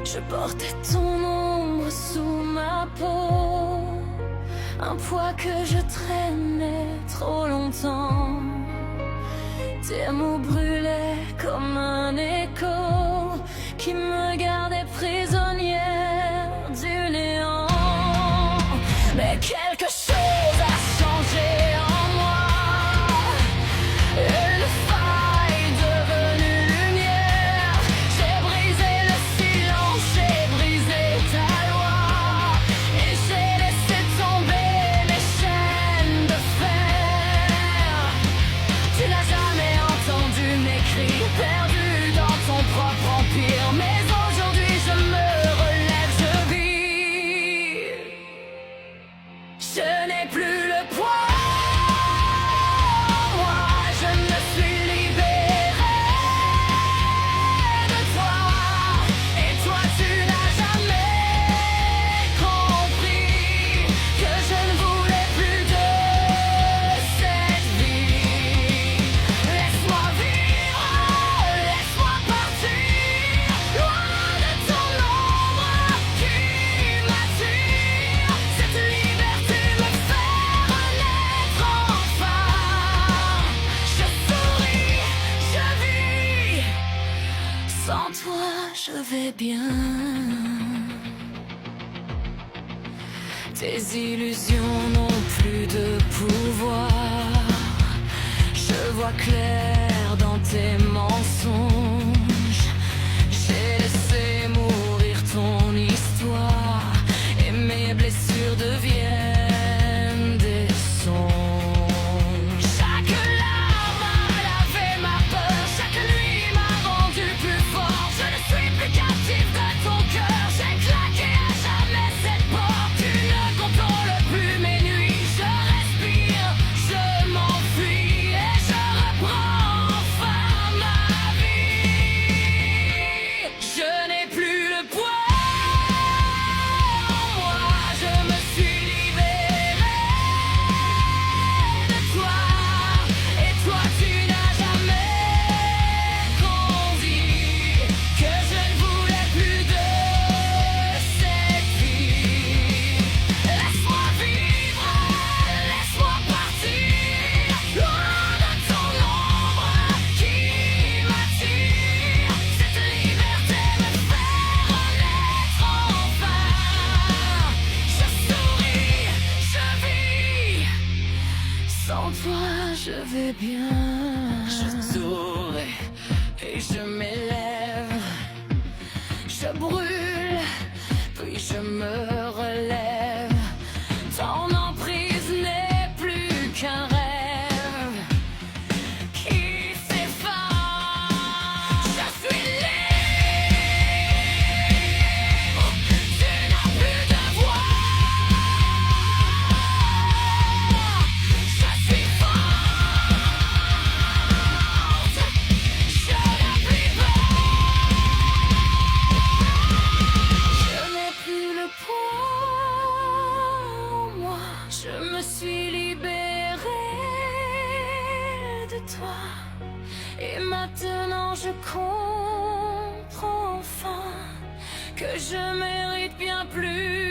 Je portais ton ombre sous ma peau, un poids que je traînais trop longtemps. Tes mots brûlaient comme un écho qui me gardait prisonnière du néant. Mais quelque chose a changé en moi. Une faille devenue lumière. J'ai brisé le silence, j'ai brisé ta loi. Et j'ai laissé tomber mes chaînes de fer. Tu n'as jamais entendu mes cris, perdus dans ton propre empire. Mais aujourd'hui je me relève, je vis. Je n'ai plus le poids. Moi, je me suis libérée de toi. Et toi, tu n'as jamais compris que je ne voulais plus de cette vie. Laisse-moi vivre, laisse-moi partir, loin de ton ombre qui m'attire. Cette liberté me fait renaître enfin. Je souris, je vis. Sans toi, je vais bien. Tes illusions n'ont plus de pouvoir. Je vois clair dans tes mensonges. J'ai laissé mourir ton histoire et mes blessures deviennent des songes. Chaque larme a lavé ma peur, chaque nuit m'a rendu plus fort. Je ne suis plus captif de ton cœur, j'ai claqué à jamais cette porte. Tu ne contrôles plus mes nuits, je respire, je m'enfuis et je reprends enfin ma vie. Je n'ai plus le poids. Moi, je me suis libérée de toi. Et toi, tu n'as jamais compris que je ne voulais plus de cette vie. Laisse-moi vivre, laisse-moi partir, loin de ton ombre qui m'attire. Cette liberté me fait renaître enfin. Je souris, je vis. Sans toi, je vais bien. Je souris et je m'élève. Je brûle, puis je me relève. Ton emprise n'est plus qu'un rêve qui s'efface. Je suis libre, tu n'as plus de voix. Je suis forte, je n'ai plus peur. Je n'ai plus le poids, moi. Je me suis libérée de toi. Et maintenant je comprends enfin que je mérite bien plus